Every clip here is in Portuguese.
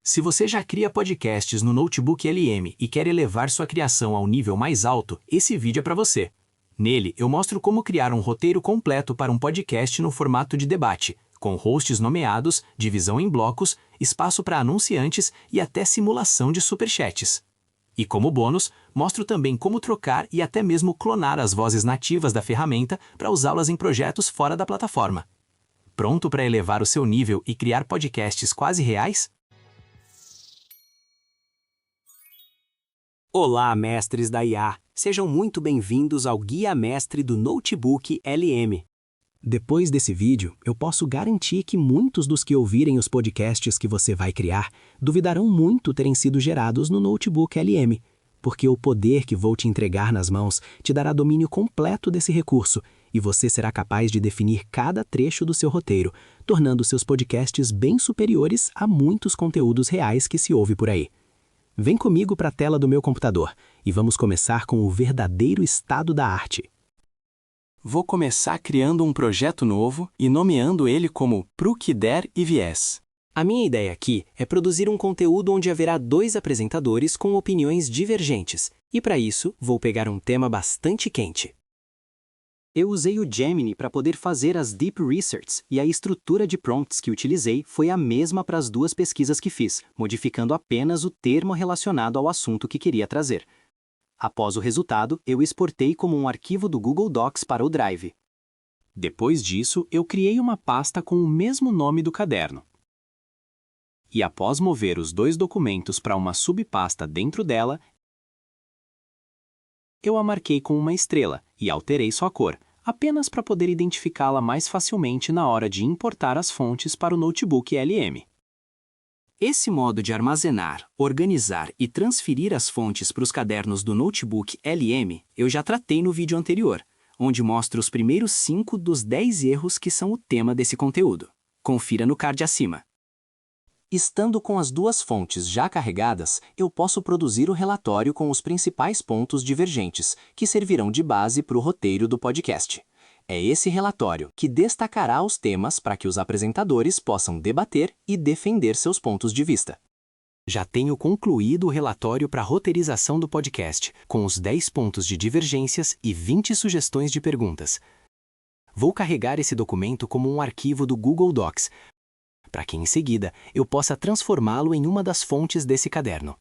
Se você já cria podcasts no Notebook LM e quer elevar sua criação ao nível mais alto, esse vídeo é para você. Nele, eu mostro como criar um roteiro completo para um podcast no formato de debate, com hosts nomeados, divisão em blocos, espaço para anunciantes e até simulação de superchats. E como bônus, mostro também como trocar e até mesmo clonar as vozes nativas da ferramenta para usá-las em projetos fora da plataforma. Pronto para elevar o seu nível e criar podcasts quase reais? Olá, mestres da IA! Sejam muito bem-vindos ao Guia Mestre do Notebook LM. Depois desse vídeo, eu posso garantir que muitos dos que ouvirem os podcasts que você vai criar duvidarão muito terem sido gerados no Notebook LM, porque o poder que vou te entregar nas mãos te dará domínio completo desse recurso e você será capaz de definir cada trecho do seu roteiro, tornando seus podcasts bem superiores a muitos conteúdos reais que se ouve por aí. Vem comigo para a tela do meu computador e vamos começar com o verdadeiro estado da arte. Vou começar criando um projeto novo e nomeando ele como Pro que der e viés. A minha ideia aqui é produzir um conteúdo onde haverá dois apresentadores com opiniões divergentes, e para isso vou pegar um tema bastante quente. Eu usei o Gemini para poder fazer as Deep Research e a estrutura de prompts que utilizei foi a mesma para as duas pesquisas que fiz, modificando apenas o termo relacionado ao assunto que queria trazer. Após o resultado, eu exportei como um arquivo do Google Docs para o Drive. Depois disso, eu criei uma pasta com o mesmo nome do caderno. E após mover os dois documentos para uma subpasta dentro dela, eu a marquei com uma estrela e alterei sua cor, apenas para poder identificá-la mais facilmente na hora de importar as fontes para o Notebook LM. Esse modo de armazenar, organizar e transferir as fontes para os cadernos do Notebook LM eu já tratei no vídeo anterior, onde mostro os primeiros 5 dos 10 erros que são o tema desse conteúdo. Confira no card acima. Estando com as duas fontes já carregadas, eu posso produzir o relatório com os principais pontos divergentes, que servirão de base para o roteiro do podcast. É esse relatório que destacará os temas para que os apresentadores possam debater e defender seus pontos de vista. Já tenho concluído o relatório para a roteirização do podcast, com os 10 pontos de divergências e 20 sugestões de perguntas. Vou carregar esse documento como um arquivo do Google Docs, para que em seguida eu possa transformá-lo em uma das fontes desse caderno.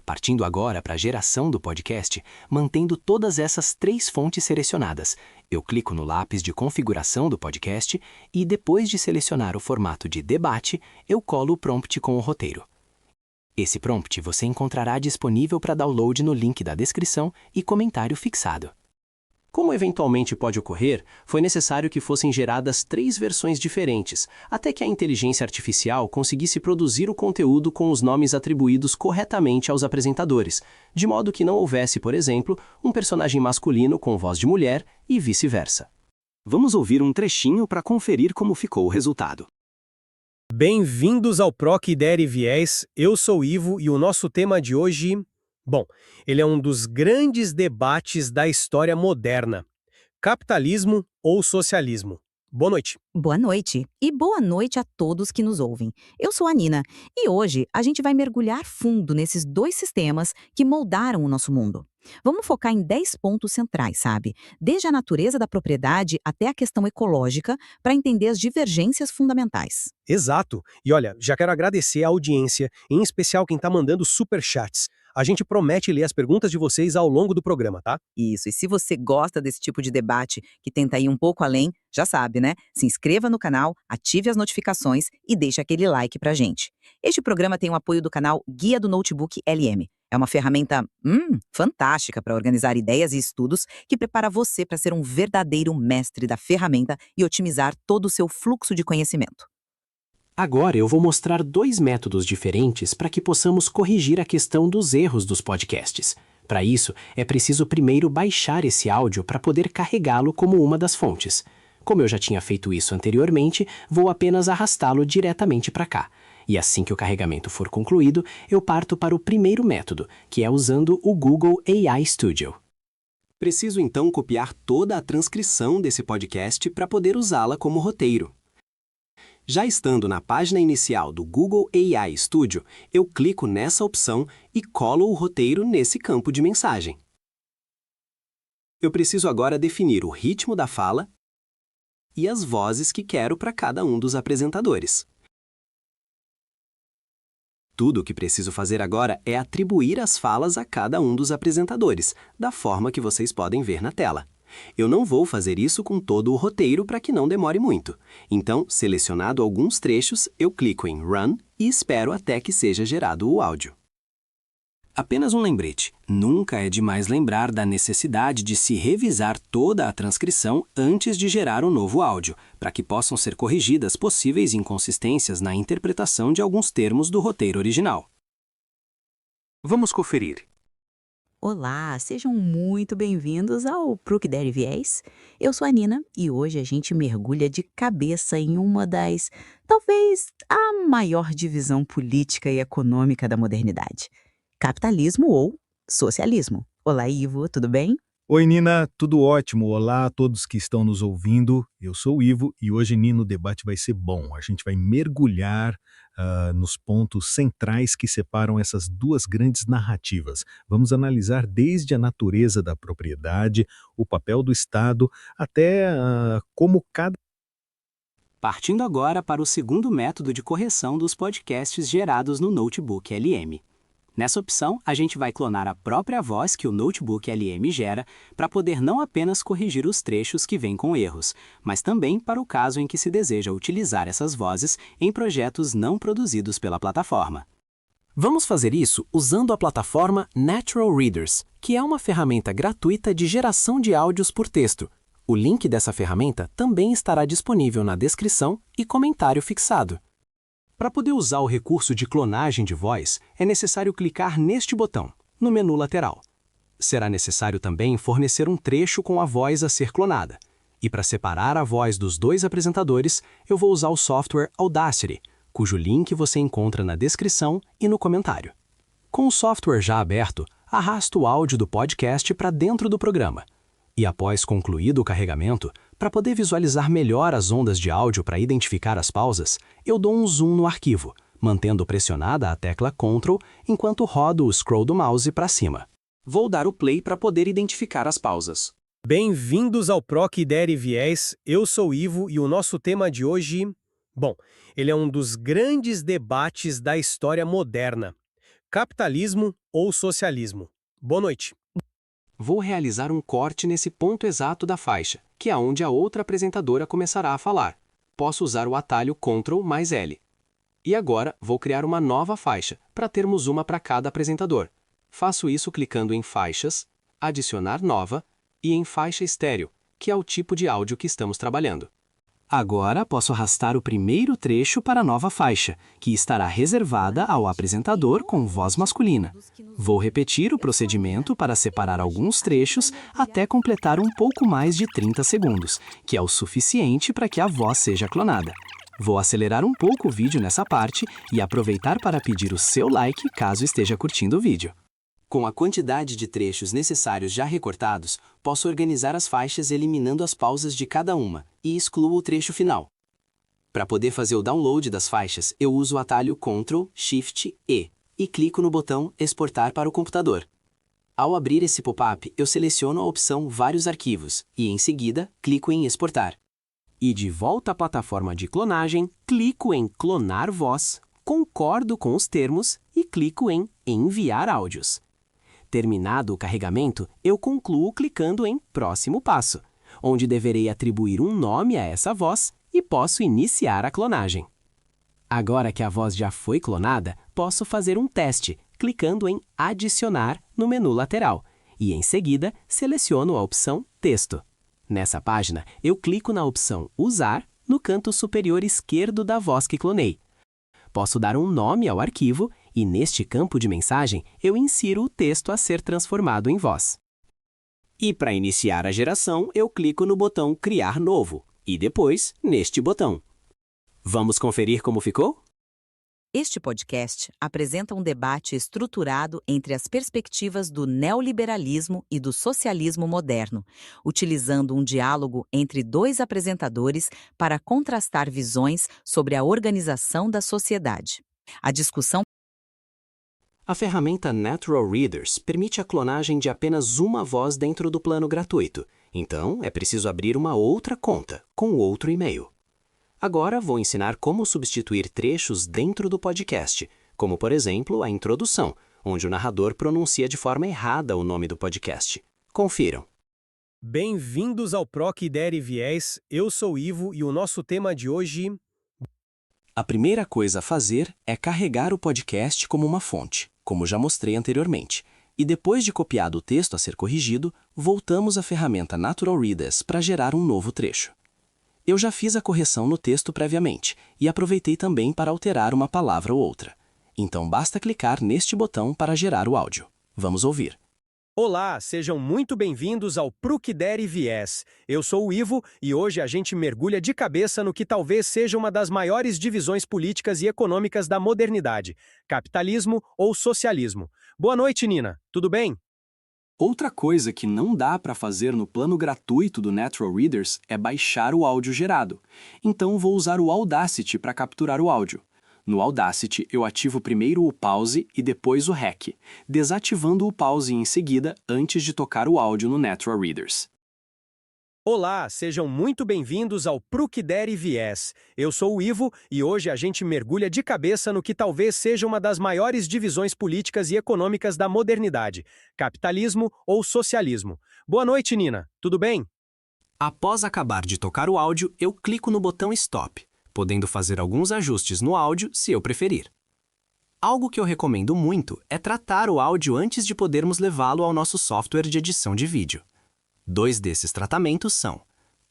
Partindo agora para a geração do podcast, mantendo todas essas 3 fontes selecionadas, eu clico no lápis de configuração do podcast e depois de selecionar o formato de debate, eu colo o prompt com o roteiro. Esse prompt você encontrará disponível para download no link da descrição e comentário fixado. Como eventualmente pode ocorrer, foi necessário que fossem geradas 3 versões diferentes, até que a inteligência artificial conseguisse produzir o conteúdo com os nomes atribuídos corretamente aos apresentadores, de modo que não houvesse, por exemplo, um personagem masculino com voz de mulher e vice-versa. Vamos ouvir um trechinho para conferir como ficou o resultado. Bem-vindos ao Pro que der e viés, eu sou Ivo e o nosso tema de hoje... Bom, ele é um dos grandes debates da história moderna. Capitalismo ou socialismo? Boa noite. Boa noite e boa noite a todos que nos ouvem. Eu sou a Nina e hoje a gente vai mergulhar fundo nesses 2 sistemas que moldaram o nosso mundo. Vamos focar em 10 pontos centrais, sabe? Desde a natureza da propriedade até a questão ecológica para entender as divergências fundamentais. Exato. E olha, já quero agradecer a audiência, em especial quem está mandando superchats. A gente promete ler as perguntas de vocês ao longo do programa, tá? Isso, e se você gosta desse tipo de debate que tenta ir um pouco além, já sabe, né? Se inscreva no canal, ative as notificações e deixe aquele like pra gente. Este programa tem o apoio do canal Guia do Notebook LM. É uma ferramenta fantástica para organizar ideias e estudos que prepara você para ser um verdadeiro mestre da ferramenta e otimizar todo o seu fluxo de conhecimento. Agora eu vou mostrar 2 métodos diferentes para que possamos corrigir a questão dos erros dos podcasts. Para isso, é preciso primeiro baixar esse áudio para poder carregá-lo como uma das fontes. Como eu já tinha feito isso anteriormente, vou apenas arrastá-lo diretamente para cá. E assim que o carregamento for concluído, eu parto para o primeiro método, que é usando o Google AI Studio. Preciso então copiar toda a transcrição desse podcast para poder usá-la como roteiro. Já estando na página inicial do Google AI Studio, eu clico nessa opção e colo o roteiro nesse campo de mensagem. Eu preciso agora definir o ritmo da fala e as vozes que quero para cada um dos apresentadores. Tudo o que preciso fazer agora é atribuir as falas a cada um dos apresentadores, da forma que vocês podem ver na tela. Eu não vou fazer isso com todo o roteiro para que não demore muito. Então, selecionado alguns trechos, eu clico em Run e espero até que seja gerado o áudio. Apenas um lembrete: nunca é demais lembrar da necessidade de se revisar toda a transcrição antes de gerar um novo áudio, para que possam ser corrigidas possíveis inconsistências na interpretação de alguns termos do roteiro original. Vamos conferir. Olá, sejam muito bem-vindos ao Pro que Der e Viés. Eu sou a Nina e hoje a gente mergulha de cabeça em uma das, talvez, a maior divisão política e econômica da modernidade: capitalismo ou socialismo. Olá, Ivo, tudo bem? Oi, Nina, tudo ótimo. Olá a todos que estão nos ouvindo. Eu sou o Ivo e hoje, Nina, o debate vai ser bom. A gente vai mergulhar nos pontos centrais que separam essas duas grandes narrativas. Vamos analisar desde a natureza da propriedade, o papel do Estado, até como cada... Partindo agora para o segundo método de correção dos podcasts gerados no Notebook LM. Nessa opção, a gente vai clonar a própria voz que o Notebook LM gera para poder não apenas corrigir os trechos que vêm com erros, mas também para o caso em que se deseja utilizar essas vozes em projetos não produzidos pela plataforma. Vamos fazer isso usando a plataforma Natural Readers, que é uma ferramenta gratuita de geração de áudios por texto. O link dessa ferramenta também estará disponível na descrição e comentário fixado. Para poder usar o recurso de clonagem de voz, é necessário clicar neste botão, no menu lateral. Será necessário também fornecer um trecho com a voz a ser clonada. E para separar a voz dos dois apresentadores, eu vou usar o software Audacity, cujo link você encontra na descrição e no comentário. Com o software já aberto, arrasto o áudio do podcast para dentro do programa. E após concluído o carregamento, para poder visualizar melhor as ondas de áudio para identificar as pausas, eu dou um zoom no arquivo, mantendo pressionada a tecla Ctrl enquanto rodo o scroll do mouse para cima. Vou dar o play para poder identificar as pausas. Bem-vindos ao Pro que Der e Viés, eu sou o Ivo e o nosso tema de hoje... Bom, ele é um dos grandes debates da história moderna: capitalismo ou socialismo. Boa noite. Vou realizar um corte nesse ponto exato da faixa, que é onde a outra apresentadora começará a falar. Posso usar o atalho Ctrl mais L. E agora vou criar uma nova faixa, para termos uma para cada apresentador. Faço isso clicando em Faixas, Adicionar Nova e em Faixa Estéreo, que é o tipo de áudio que estamos trabalhando. Agora posso arrastar o primeiro trecho para a nova faixa, que estará reservada ao apresentador com voz masculina. Vou repetir o procedimento para separar alguns trechos até completar um pouco mais de 30 segundos, que é o suficiente para que a voz seja clonada. Vou acelerar um pouco o vídeo nessa parte e aproveitar para pedir o seu like caso esteja curtindo o vídeo. Com a quantidade de trechos necessários já recortados, posso organizar as faixas eliminando as pausas de cada uma e excluo o trecho final. Para poder fazer o download das faixas, eu uso o atalho Ctrl+Shift+E e clico no botão Exportar para o computador. Ao abrir esse pop-up, eu seleciono a opção Vários arquivos e, em seguida, clico em Exportar. E de volta à plataforma de clonagem, clico em Clonar voz, concordo com os termos e clico em Enviar áudios. Terminado o carregamento, eu concluo clicando em Próximo Passo, onde deverei atribuir um nome a essa voz e posso iniciar a clonagem. Agora que a voz já foi clonada, posso fazer um teste, clicando em Adicionar no menu lateral, e em seguida seleciono a opção Texto. Nessa página, eu clico na opção Usar no canto superior esquerdo da voz que clonei. Posso dar um nome ao arquivo e, neste campo de mensagem, eu insiro o texto a ser transformado em voz. E para iniciar a geração, eu clico no botão Criar Novo e depois neste botão. Vamos conferir como ficou? Este podcast apresenta um debate estruturado entre as perspectivas do neoliberalismo e do socialismo moderno, utilizando um diálogo entre dois apresentadores para contrastar visões sobre a organização da sociedade. A discussão. A ferramenta Natural Readers permite a clonagem de apenas uma voz dentro do plano gratuito, então é preciso abrir uma outra conta, com outro e-mail. Agora vou ensinar como substituir trechos dentro do podcast, como por exemplo a introdução, onde o narrador pronuncia de forma errada o nome do podcast. Confiram. Bem-vindos ao Proc Ideia e Viés, eu sou o Ivo e o nosso tema de hoje... A primeira coisa a fazer é carregar o podcast como uma fonte, como já mostrei anteriormente. E depois de copiado o texto a ser corrigido, voltamos à ferramenta Natural Readers para gerar um novo trecho. Eu já fiz a correção no texto previamente e aproveitei também para alterar uma palavra ou outra. Então basta clicar neste botão para gerar o áudio. Vamos ouvir. Olá, sejam muito bem-vindos ao Proc Ideia e Viés. Eu sou o Ivo e hoje a gente mergulha de cabeça no que talvez seja uma das maiores divisões políticas e econômicas da modernidade: capitalismo ou socialismo. Boa noite, Nina. Tudo bem? Outra coisa que não dá para fazer no plano gratuito do Natural Readers é baixar o áudio gerado. Então vou usar o Audacity para capturar o áudio. No Audacity, eu ativo primeiro o pause e depois o REC, desativando o pause em seguida antes de tocar o áudio no Natural Readers. Olá, sejam muito bem-vindos ao Proc Ideia e Viés. Eu sou o Ivo e hoje a gente mergulha de cabeça no que talvez seja uma das maiores divisões políticas e econômicas da modernidade: capitalismo ou socialismo. Boa noite, Nina. Tudo bem? Após acabar de tocar o áudio, eu clico no botão Stop, podendo fazer alguns ajustes no áudio se eu preferir. Algo que eu recomendo muito é tratar o áudio antes de podermos levá-lo ao nosso software de edição de vídeo. Dois desses tratamentos são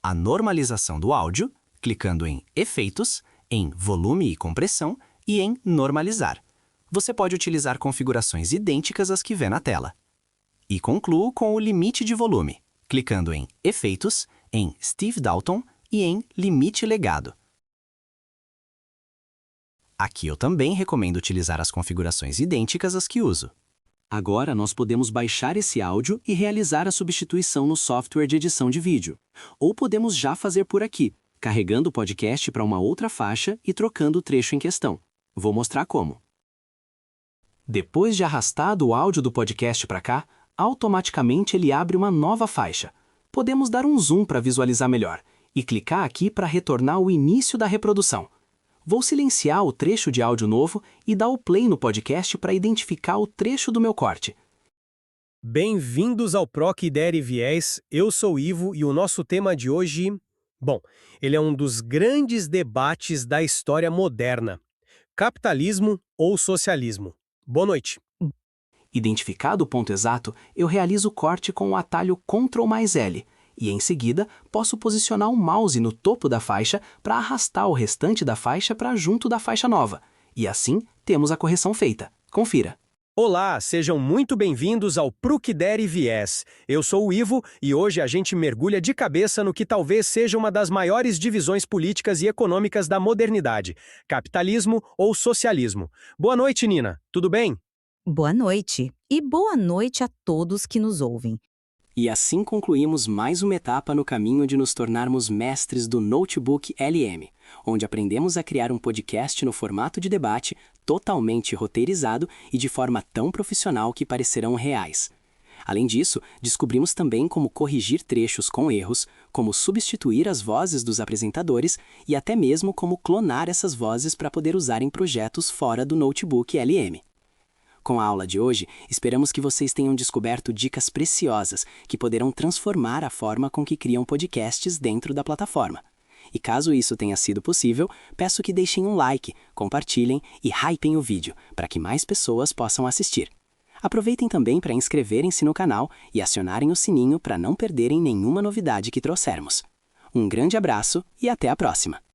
a normalização do áudio, clicando em Efeitos, em Volume e Compressão e em Normalizar. Você pode utilizar configurações idênticas às que vê na tela. E concluo com o limite de volume, clicando em Efeitos, em Steve Dalton e em Limite Legado. Aqui eu também recomendo utilizar as configurações idênticas às que uso. Agora nós podemos baixar esse áudio e realizar a substituição no software de edição de vídeo. Ou podemos já fazer por aqui, carregando o podcast para uma outra faixa e trocando o trecho em questão. Vou mostrar como. Depois de arrastado o áudio do podcast para cá, automaticamente ele abre uma nova faixa. Podemos dar um zoom para visualizar melhor e clicar aqui para retornar o início da reprodução. Vou silenciar o trecho de áudio novo e dar o play no podcast para identificar o trecho do meu corte. Bem-vindos ao Proc Ideia e Viés, eu sou o Ivo e o nosso tema de hoje... Bom, ele é um dos grandes debates da história moderna: capitalismo ou socialismo. Boa noite. Identificado o ponto exato, eu realizo o corte com o atalho Ctrl+L. E, em seguida, posso posicionar o mouse no topo da faixa para arrastar o restante da faixa para junto da faixa nova. E assim, temos a correção feita. Confira. Olá, sejam muito bem-vindos ao Proc Ideia e Viés. Eu sou o Ivo e hoje a gente mergulha de cabeça no que talvez seja uma das maiores divisões políticas e econômicas da modernidade: capitalismo ou socialismo. Boa noite, Nina. Tudo bem? Boa noite. E boa noite a todos que nos ouvem. E assim concluímos mais uma etapa no caminho de nos tornarmos mestres do Notebook LM, onde aprendemos a criar um podcast no formato de debate, totalmente roteirizado e de forma tão profissional que parecerão reais. Além disso, descobrimos também como corrigir trechos com erros, como substituir as vozes dos apresentadores e até mesmo como clonar essas vozes para poder usar em projetos fora do Notebook LM. Com a aula de hoje, esperamos que vocês tenham descoberto dicas preciosas que poderão transformar a forma com que criam podcasts dentro da plataforma. E caso isso tenha sido possível, peço que deixem um like, compartilhem e hypem o vídeo, para que mais pessoas possam assistir. Aproveitem também para inscreverem-se no canal e acionarem o sininho para não perderem nenhuma novidade que trouxermos. Um grande abraço e até a próxima!